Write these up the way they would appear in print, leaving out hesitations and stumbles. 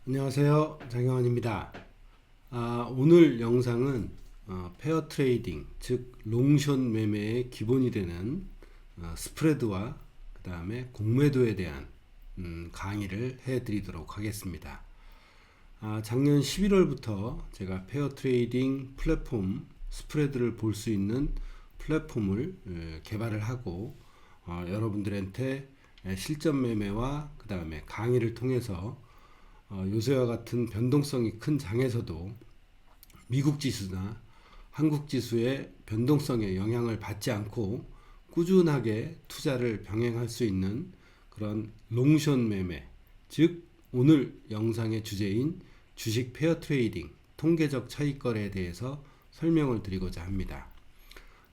안녕하세요. 장영환입니다. 오늘 영상은 페어 트레이딩, 즉 롱숏 매매의 기본이 되는 스프레드와 그 다음에 공매도에 대한 강의를 해드리도록 하겠습니다. 작년 11월부터 제가 페어 트레이딩 플랫폼 스프레드를 볼 수 있는 플랫폼을 개발을 하고 여러분들한테 실전 매매와 그 다음에 강의를 통해서 요새와 같은 변동성이 큰 장에서도 미국 지수나 한국 지수의 변동성에 영향을 받지 않고 꾸준하게 투자를 병행할 수 있는 그런 롱숏 매매, 즉 오늘 영상의 주제인 주식 페어 트레이딩, 통계적 차익 거래에 대해서 설명을 드리고자 합니다.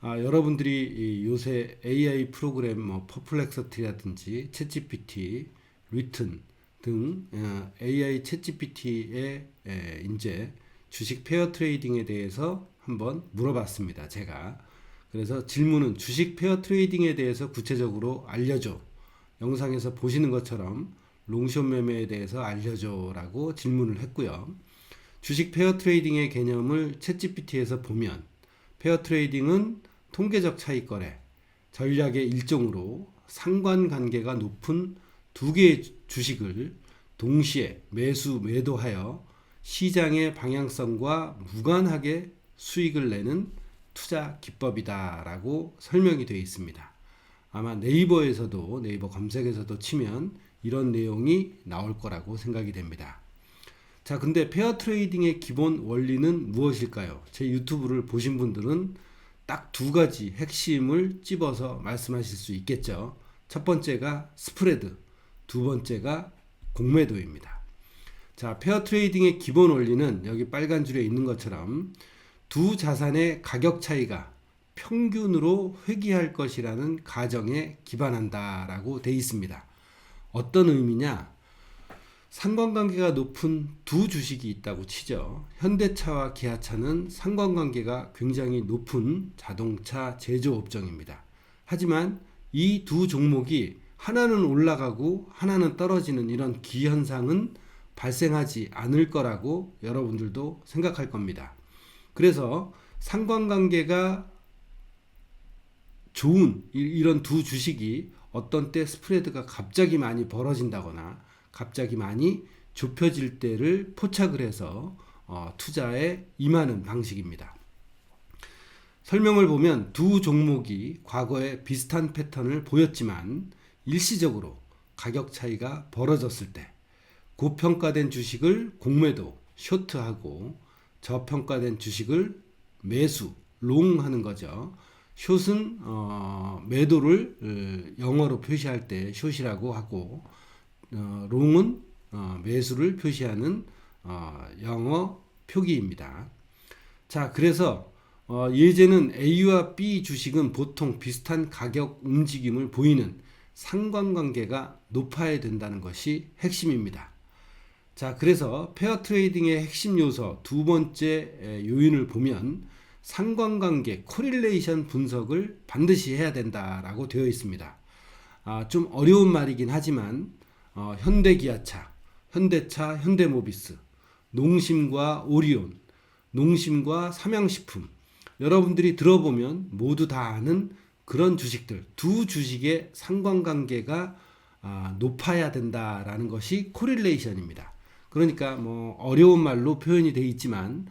여러분들이 요새 AI 프로그램 퍼플렉서티라든지 챗GPT, 리튼 등 AI 챗GPT에 이제 주식 페어 트레이딩에 대해서 한번 물어봤습니다. 제가 그래서 질문은 주식 페어 트레이딩에 대해서 구체적으로 알려줘. 영상에서 보시는 것처럼 롱숏 매매에 대해서 알려줘라고 질문을 했고요. 주식 페어 트레이딩의 개념을 챗GPT에서 보면 페어 트레이딩은 통계적 차익 거래, 전략의 일종으로 상관관계가 높은 두 개의 주식을 동시에 매수, 매도하여 시장의 방향성과 무관하게 수익을 내는 투자 기법이다라고 설명이 되어 있습니다. 아마 네이버에서도 네이버 검색에서도 치면 이런 내용이 나올 거라고 생각이 됩니다. 자, 근데 페어 트레이딩의 기본 원리는 무엇일까요? 제 유튜브를 보신 분들은 딱 두 가지 핵심을 집어서 말씀하실 수 있겠죠. 첫 번째가 스프레드, 두 번째가 공매도입니다. 자, 페어 트레이딩의 기본 원리는 여기 빨간 줄에 있는 것처럼 두 자산의 가격 차이가 평균으로 회귀할 것이라는 가정에 기반한다라고 되어 있습니다. 어떤 의미냐? 상관관계가 높은 두 주식이 있다고 치죠. 현대차와 기아차는 상관관계가 굉장히 높은 자동차 제조업종입니다. 하지만 이 두 종목이 하나는 올라가고 하나는 떨어지는 이런 기현상은 발생하지 않을 거라고 여러분들도 생각할 겁니다. 그래서 상관관계가 좋은 이런 두 주식이 어떤 때 스프레드가 갑자기 많이 벌어진다거나 갑자기 많이 좁혀질 때를 포착을 해서 투자에 임하는 방식입니다. 설명을 보면 두 종목이 과거에 비슷한 패턴을 보였지만 일시적으로 가격 차이가 벌어졌을 때 고평가된 주식을 공매도, 쇼트하고 저평가된 주식을 매수, 롱하는 거죠. 숏은 매도를 영어로 표시할 때 숏이라고 하고 롱은 매수를 표시하는 영어 표기입니다. 자, 그래서 예제는 A와 B 주식은 보통 비슷한 가격 움직임을 보이는 상관관계가 높아야 된다는 것이 핵심입니다. 자, 그래서 페어 트레이딩의 핵심 요소 두 번째 요인을 보면 상관관계 코릴레이션 분석을 반드시 해야 된다라고 되어 있습니다. 좀 어려운 말이긴 하지만 현대기아차, 현대차, 현대모비스, 농심과 오리온, 농심과 삼양식품 여러분들이 들어보면 모두 다 아는 그런 주식들 두 주식의 상관관계가 높아야 된다라는 것이 코릴레이션입니다. 그러니까 뭐 어려운 말로 표현이 되어 있지만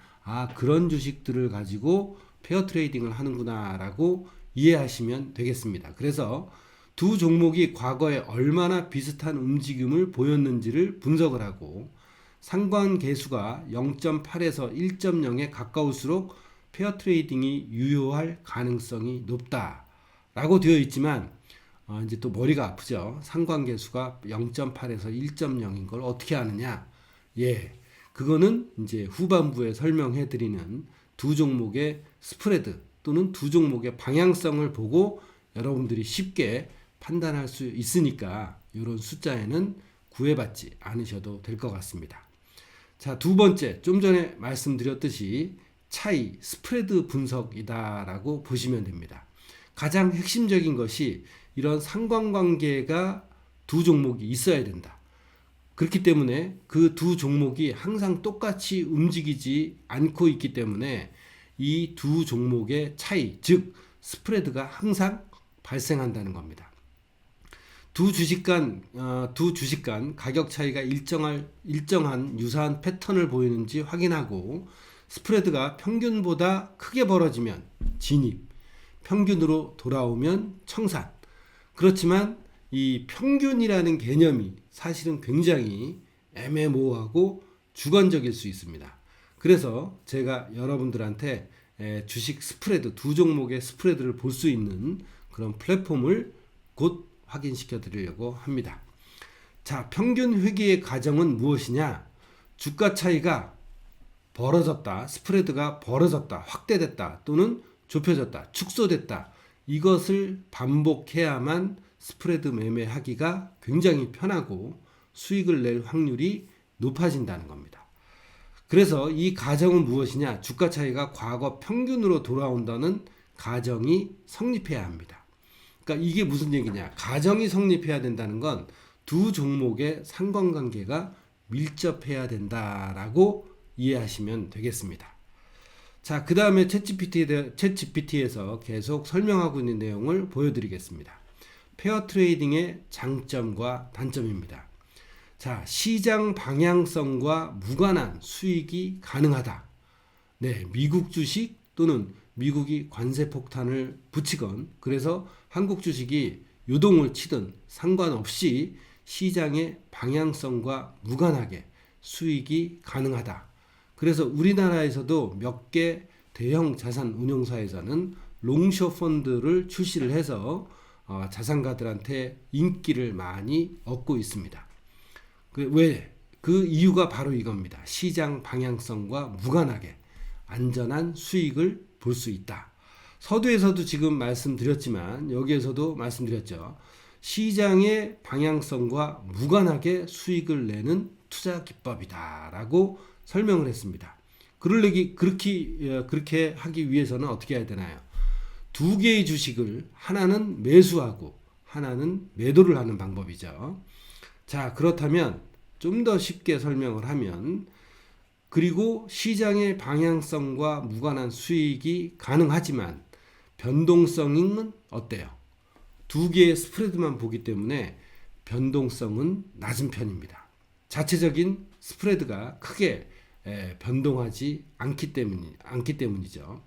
그런 주식들을 가지고 페어 트레이딩을 하는구나라고 이해하시면 되겠습니다. 그래서 두 종목이 과거에 얼마나 비슷한 움직임을 보였는지를 분석을 하고 상관계수가 0.8에서 1.0에 가까울수록 페어 트레이딩이 유효할 가능성이 높다라고 되어 있지만 이제 또 머리가 아프죠. 상관계수가 0.8에서 1.0인 걸 어떻게 아느냐? 예, 그거는 이제 후반부에 설명해 드리는 두 종목의 스프레드 또는 두 종목의 방향성을 보고 여러분들이 쉽게 판단할 수 있으니까 이런 숫자에는 구애받지 않으셔도 될 것 같습니다. 자, 두 번째, 좀 전에 말씀드렸듯이 차이, 스프레드 분석이다라고 보시면 됩니다. 가장 핵심적인 것이 이런 상관관계가 두 종목이 있어야 된다. 그렇기 때문에 그 두 종목이 항상 똑같이 움직이지 않고 있기 때문에 이 두 종목의 차이, 즉 스프레드가 항상 발생한다는 겁니다. 두 주식 간 가격 차이가 일정한 유사한 패턴을 보이는지 확인하고 스프레드가 평균보다 크게 벌어지면 진입, 평균으로 돌아오면 청산. 그렇지만 이 평균이라는 개념이 사실은 굉장히 애매모호하고 주관적일 수 있습니다. 그래서 제가 여러분들한테 주식 스프레드, 두 종목의 스프레드를 볼 수 있는 그런 플랫폼을 곧 확인시켜 드리려고 합니다. 자, 평균 회귀의 가정은 무엇이냐? 주가 차이가 벌어졌다, 스프레드가 벌어졌다, 확대됐다, 또는 좁혀졌다, 축소됐다. 이것을 반복해야만 스프레드 매매하기가 굉장히 편하고 수익을 낼 확률이 높아진다는 겁니다. 그래서 이 가정은 무엇이냐? 주가 차이가 과거 평균으로 돌아온다는 가정이 성립해야 합니다. 그러니까 이게 무슨 얘기냐? 가정이 성립해야 된다는 건 두 종목의 상관관계가 밀접해야 된다라고 이해하시면 되겠습니다. 자, 그 다음에 챗GPT에서 계속 설명하고 있는 내용을 보여드리겠습니다. 페어 트레이딩의 장점과 단점입니다. 자, 시장 방향성과 무관한 수익이 가능하다. 네, 미국 주식 또는 미국이 관세 폭탄을 붙이건 그래서 한국 주식이 요동을 치든 상관없이 시장의 방향성과 무관하게 수익이 가능하다. 그래서 우리나라에서도 몇 개 대형 자산 운용사에서는 롱숏 펀드를 출시를 해서 자산가들한테 인기를 많이 얻고 있습니다. 왜? 그 이유가 바로 이겁니다. 시장 방향성과 무관하게 안전한 수익을 볼 수 있다. 서두에서도 지금 말씀드렸지만 여기에서도 말씀드렸죠. 시장의 방향성과 무관하게 수익을 내는 투자 기법이다라고 설명을 했습니다. 그렇게 하기 위해서는 어떻게 해야 되나요? 두 개의 주식을 하나는 매수하고 하나는 매도를 하는 방법이죠. 자, 그렇다면 좀 더 쉽게 설명을 하면 그리고 시장의 방향성과 무관한 수익이 가능하지만 변동성은 어때요? 두 개의 스프레드만 보기 때문에 변동성은 낮은 편입니다. 자체적인 스프레드가 크게 변동하지 않기 때문이죠.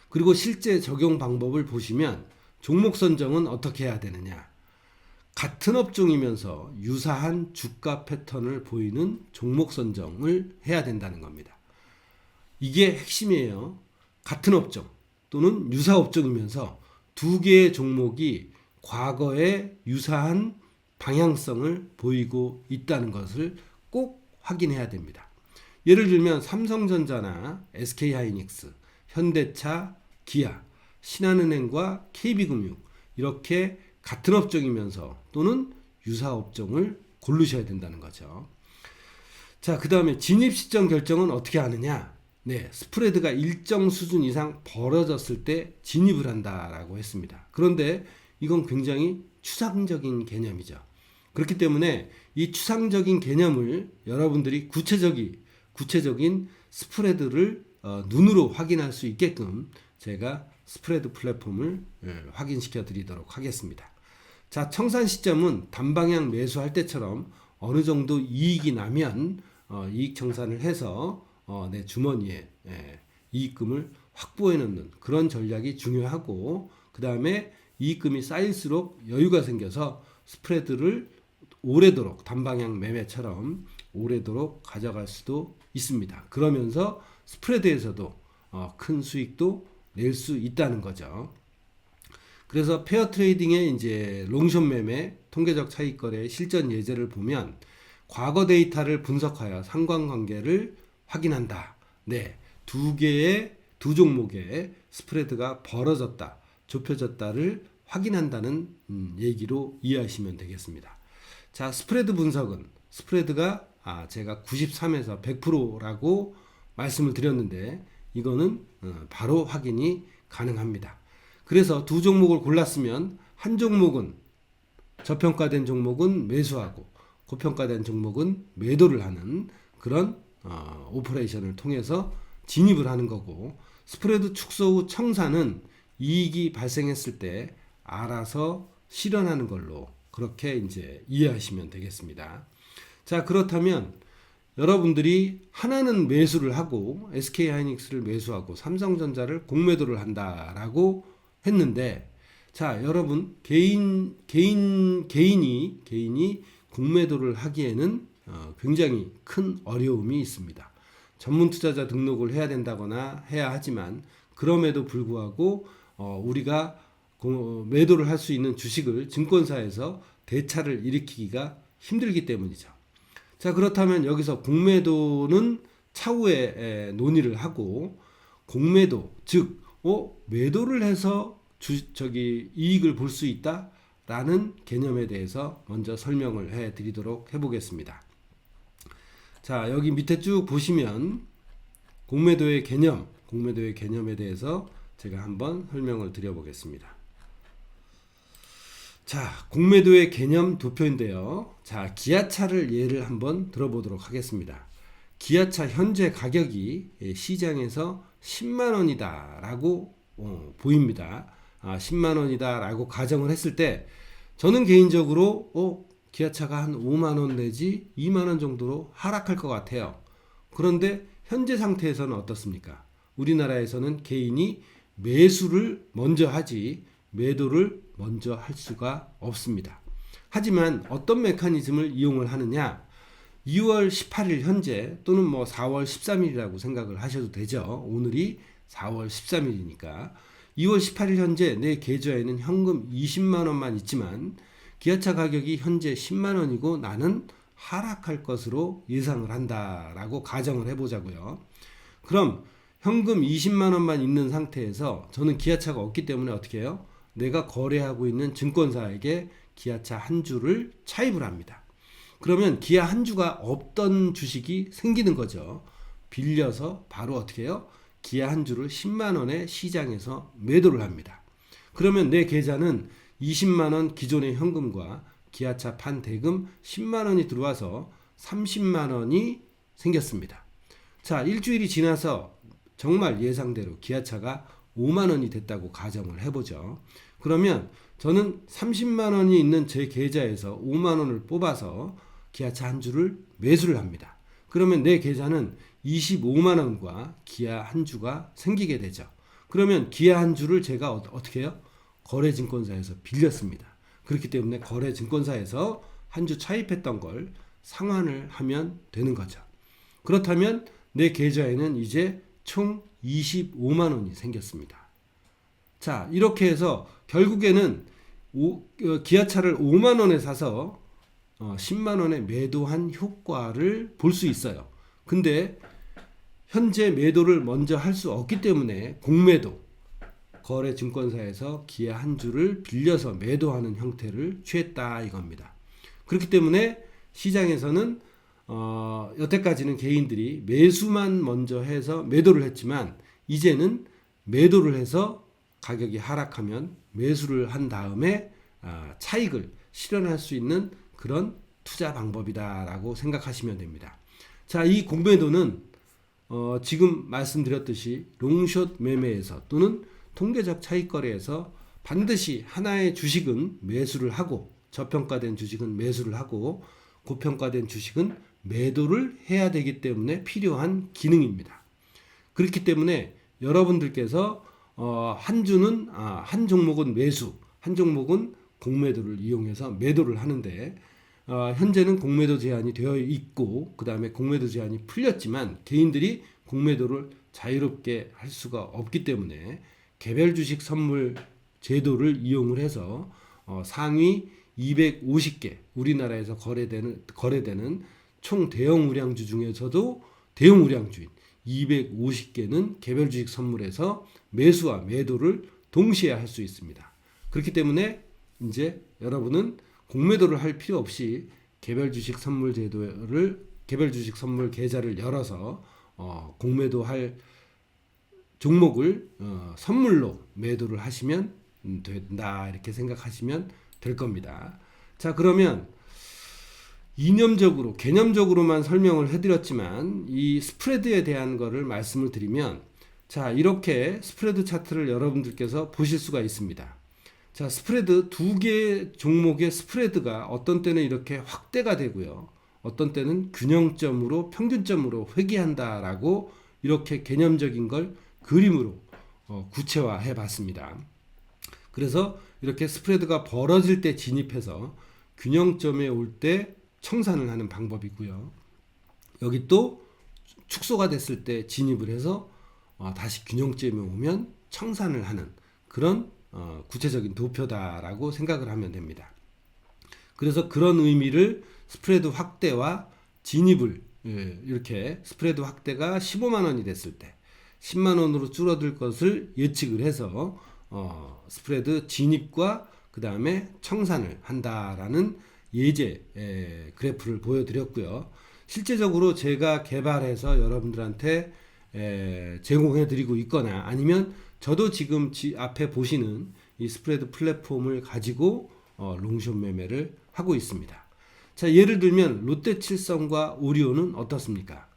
그리고 실제 적용 방법을 보시면 종목 선정은 어떻게 해야 되느냐? 같은 업종이면서 유사한 주가 패턴을 보이는 종목 선정을 해야 된다는 겁니다. 이게 핵심이에요. 같은 업종 또는 유사 업종이면서 두 개의 종목이 과거에 유사한 방향성을 보이고 있다는 것을 꼭 확인해야 됩니다. 예를 들면 삼성전자나 SK하이닉스, 현대차, 기아, 신한은행과 KB금융 이렇게 같은 업종이면서 또는 유사 업종을 고르셔야 된다는 거죠. 자, 그 다음에 진입 시점 결정은 어떻게 하느냐? 네, 스프레드가 일정 수준 이상 벌어졌을 때 진입을 한다라고 했습니다. 그런데 이건 굉장히 추상적인 개념이죠. 그렇기 때문에 이 추상적인 개념을 여러분들이 구체적인 스프레드를 눈으로 확인할 수 있게끔 제가 스프레드 플랫폼을 확인시켜 드리도록 하겠습니다. 자, 청산 시점은 단방향 매수할 때처럼 어느 정도 이익이 나면 이익 청산을 해서 내 주머니에 이익금을 확보해 놓는 그런 전략이 중요하고, 그 다음에 이익금이 쌓일수록 여유가 생겨서 스프레드를 오래도록 단방향 매매처럼 오래도록 가져갈 수도 있습니다. 그러면서 스프레드에서도 큰 수익도 낼 수 있다는 거죠. 그래서 페어 트레이딩의 이제 롱숏 매매, 통계적 차익 거래 실전 예제를 보면 과거 데이터를 분석하여 상관관계를 확인한다. 네, 두 종목의 스프레드가 벌어졌다, 좁혀졌다를 확인한다는 얘기로 이해하시면 되겠습니다. 자, 스프레드 분석은 스프레드가 제가 93에서 100%라고 말씀을 드렸는데 이거는 바로 확인이 가능합니다. 그래서 두 종목을 골랐으면 한 종목은 저평가된 종목은 매수하고 고평가된 종목은 매도를 하는 그런 오퍼레이션을 통해서 진입을 하는 거고, 스프레드 축소 후 청산은 이익이 발생했을 때 알아서 실현하는 걸로 그렇게 이제 이해하시면 되겠습니다. 자, 그렇다면 여러분들이 하나는 매수를 하고 SK하이닉스를 매수하고 삼성전자를 공매도를 한다라고 했는데, 자, 여러분 개인이 공매도를 하기에는 굉장히 큰 어려움이 있습니다. 전문 투자자 등록을 해야 된다거나 해야 하지만, 그럼에도 불구하고 우리가 매도를 할 수 있는 주식을 증권사에서 대차를 일으키기가 힘들기 때문이죠. 자, 그렇다면 여기서 공매도는 차후에 논의를 하고, 공매도 즉 매도를 해서 이익을 볼 수 있다라는 개념에 대해서 먼저 설명을 해 드리도록 해보겠습니다. 자, 여기 밑에 쭉 보시면 공매도의 개념에 대해서 제가 한번 설명을 드려보겠습니다. 자, 공매도의 개념 도표인데요. 자, 기아차를 예를 한번 들어보도록 하겠습니다. 기아차 현재 가격이 시장에서 10만원이다 라고 보입니다. 10만원이다 라고 가정을 했을 때, 저는 개인적으로 기아차가 한 5만원 내지 2만원 정도로 하락할 것 같아요. 그런데 현재 상태에서는 어떻습니까? 우리나라에서는 개인이 매수를 먼저 하지 매도를 먼저 할 수가 없습니다. 하지만 어떤 메커니즘을 이용을 하느냐, 2월 18일 현재 또는 4월 13일이라고 생각을 하셔도 되죠. 오늘이 4월 13일이니까 2월 18일 현재 내 계좌에는 현금 20만원만 있지만 기아차 가격이 현재 10만원이고 나는 하락할 것으로 예상을 한다라고 가정을 해보자고요. 그럼 현금 20만원만 있는 상태에서 저는 기아차가 없기 때문에 어떻게 해요? 내가 거래하고 있는 증권사에게 기아차 한 주를 차입을 합니다. 그러면 기아 한 주가 없던 주식이 생기는 거죠. 빌려서 바로 어떻게 해요? 기아 한 주를 10만원에 시장에서 매도를 합니다. 그러면 내 계좌는 20만원 기존의 현금과 기아차 판 대금 10만원이 들어와서 30만원이 생겼습니다. 자, 일주일이 지나서 정말 예상대로 기아차가 5만원이 됐다고 가정을 해보죠. 그러면 저는 30만원이 있는 제 계좌에서 5만원을 뽑아서 기아차 한 주를 매수를 합니다. 그러면 내 계좌는 25만원과 기아 한 주가 생기게 되죠. 그러면 기아 한 주를 제가 어떻게 해요? 거래증권사에서 빌렸습니다. 그렇기 때문에 거래증권사에서 한 주 차입했던 걸 상환을 하면 되는 거죠. 그렇다면 내 계좌에는 이제 총 25만원이 생겼습니다. 자, 이렇게 해서 결국에는 기아차를 5만원에 사서 10만원에 매도한 효과를 볼 수 있어요. 근데 현재 매도를 먼저 할 수 없기 때문에 공매도, 거래증권사에서 기아 한 주를 빌려서 매도하는 형태를 취했다 이겁니다. 그렇기 때문에 시장에서는 여태까지는 개인들이 매수만 먼저 해서 매도를 했지만, 이제는 매도를 해서 가격이 하락하면 매수를 한 다음에 차익을 실현할 수 있는 그런 투자 방법이다라고 생각하시면 됩니다. 자, 이 공매도는 지금 말씀드렸듯이 롱숏 매매에서 또는 통계적 차익 거래에서 반드시 하나의 주식은 매수를 하고, 저평가된 주식은 매수를 하고, 고평가된 주식은 매도를 해야 되기 때문에 필요한 기능입니다. 그렇기 때문에 여러분들께서 한 종목은 매수, 한 종목은 공매도를 이용해서 매도를 하는데, 현재는 공매도 제한이 되어 있고 그 다음에 공매도 제한이 풀렸지만 개인들이 공매도를 자유롭게 할 수가 없기 때문에 개별 주식 선물 제도를 이용을 해서 상위 250개 우리나라에서 거래되는 총 대형 우량주 중에서도 대형 우량주인 250개는 개별 주식 선물에서 매수와 매도를 동시에 할 수 있습니다. 그렇기 때문에 이제 여러분은 공매도를 할 필요 없이 개별 주식 선물 계좌를 열어서 공매도할 종목을 선물로 매도를 하시면 된다, 이렇게 생각하시면 될 겁니다. 자, 그러면 이념적으로, 개념적으로만 설명을 해드렸지만 이 스프레드에 대한 거를 말씀을 드리면, 자, 이렇게 스프레드 차트를 여러분들께서 보실 수가 있습니다. 자, 스프레드 두 개의 종목의 스프레드가 어떤 때는 이렇게 확대가 되고요. 어떤 때는 균형점으로, 평균점으로 회귀한다라고 이렇게 개념적인 걸 그림으로 구체화해 봤습니다. 그래서 이렇게 스프레드가 벌어질 때 진입해서 균형점에 올 때 청산을 하는 방법이고요. 여기 또 축소가 됐을 때 진입을 해서 다시 균형점에 오면 청산을 하는 그런 구체적인 도표다라고 생각을 하면 됩니다. 그래서 그런 의미를 스프레드 확대와 진입을 이렇게 스프레드 확대가 15만 원이 됐을 때 10만 원으로 줄어들 것을 예측을 해서 스프레드 진입과 그 다음에 청산을 한다라는 예제 그래프를 보여드렸고요. 실제적으로 제가 개발해서 여러분들한테 제공해 드리고 있거나 아니면 저도 지금 앞에 보시는 이 스프레드 플랫폼을 가지고 롱숏 매매를 하고 있습니다. 자, 예를 들면 롯데칠성과 오리온은 어떻습니까?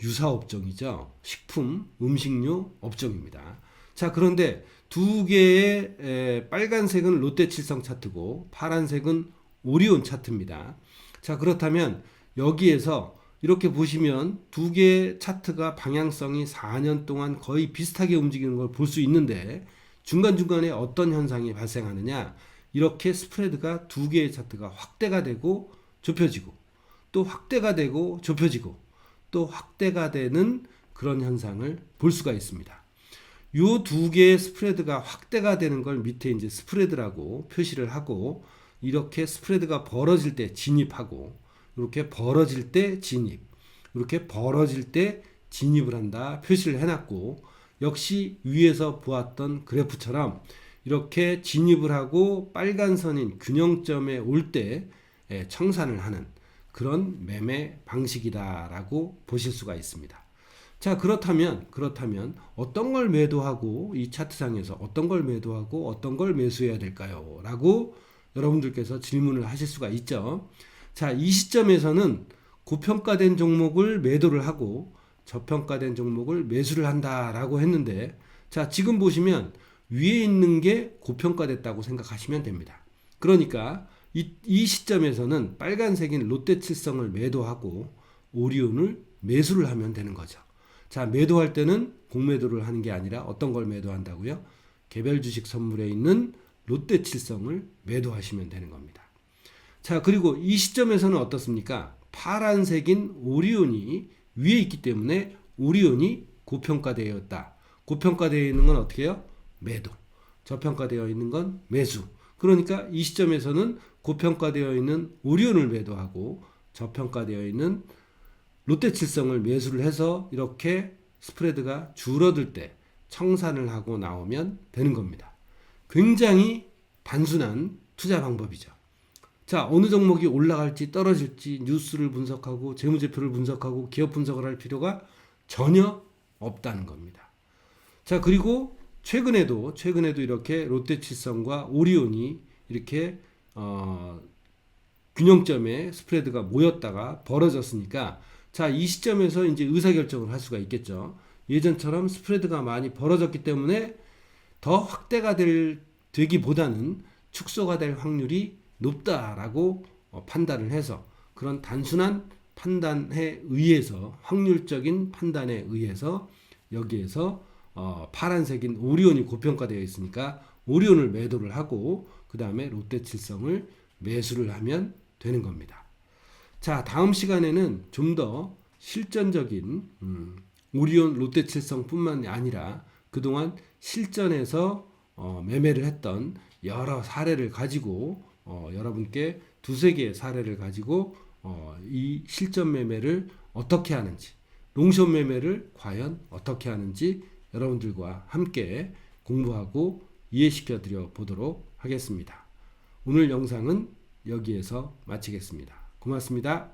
유사업종이죠. 식품, 음식료 업종입니다. 자, 그런데 두 개의 빨간색은 롯데칠성 차트고 파란색은 오리온 차트입니다. 자, 그렇다면 여기에서 이렇게 보시면 두 개의 차트가 방향성이 4년 동안 거의 비슷하게 움직이는 걸 볼 수 있는데 중간중간에 어떤 현상이 발생하느냐, 이렇게 스프레드가 두 개의 차트가 확대가 되고 좁혀지고 또 확대가 되고 좁혀지고 또 확대가 되는 그런 현상을 볼 수가 있습니다. 요 두 개의 스프레드가 확대가 되는 걸 밑에 이제 스프레드라고 표시를 하고, 이렇게 스프레드가 벌어질 때 진입하고 이렇게 벌어질 때 진입, 이렇게 벌어질 때 진입을 한다 표시를 해놨고, 역시 위에서 보았던 그래프처럼 이렇게 진입을 하고 빨간 선인 균형점에 올 때 청산을 하는 그런 매매 방식이다라고 보실 수가 있습니다. 자, 그렇다면 어떤 걸 매도하고 이 차트상에서 어떤 걸 매도하고 어떤 걸 매수해야 될까요? 라고 여러분들께서 질문을 하실 수가 있죠. 자, 이 시점에서는 고평가된 종목을 매도를 하고 저평가된 종목을 매수를 한다라고 했는데, 자, 지금 보시면 위에 있는 게 고평가됐다고 생각하시면 됩니다. 그러니까 이 시점에서는 빨간색인 롯데칠성을 매도하고 오리온을 매수를 하면 되는 거죠. 자, 매도할 때는 공매도를 하는 게 아니라 어떤 걸 매도한다고요? 개별 주식 선물에 있는 롯데칠성을 매도하시면 되는 겁니다. 자, 그리고 이 시점에서는 어떻습니까? 파란색인 오리온이 위에 있기 때문에 오리온이 고평가되어 있다. 고평가되어 있는 건 어떻게 해요? 매도. 저평가되어 있는 건 매수. 그러니까 이 시점에서는 고평가되어 있는 오리온을 매도하고 저평가되어 있는 롯데칠성을 매수를 해서 이렇게 스프레드가 줄어들 때 청산을 하고 나오면 되는 겁니다. 굉장히 단순한 투자 방법이죠. 자, 어느 종목이 올라갈지 떨어질지 뉴스를 분석하고 재무제표를 분석하고 기업 분석을 할 필요가 전혀 없다는 겁니다. 자, 그리고 최근에도 이렇게 롯데칠성과 오리온이 이렇게 균형점에 스프레드가 모였다가 벌어졌으니까, 자, 이 시점에서 이제 의사결정을 할 수가 있겠죠. 예전처럼 스프레드가 많이 벌어졌기 때문에 더 확대가 되기보다는 축소가 될 확률이 높다라고 판단을 해서, 그런 단순한 판단에 의해서, 확률적인 판단에 의해서 여기에서 파란색인 오리온이 고평가되어 있으니까 오리온을 매도를 하고 그 다음에 롯데칠성을 매수를 하면 되는 겁니다. 자, 다음 시간에는 좀 더 실전적인 오리온, 롯데칠성 뿐만 아니라 그동안 실전에서 매매를 했던 여러 사례를 가지고 여러분께 두세 개의 사례를 가지고 이 실전 매매를 어떻게 하는지, 롱숏 매매를 과연 어떻게 하는지 여러분들과 함께 공부하고 이해시켜 드려 보도록 하겠습니다. 오늘 영상은 여기에서 마치겠습니다. 고맙습니다.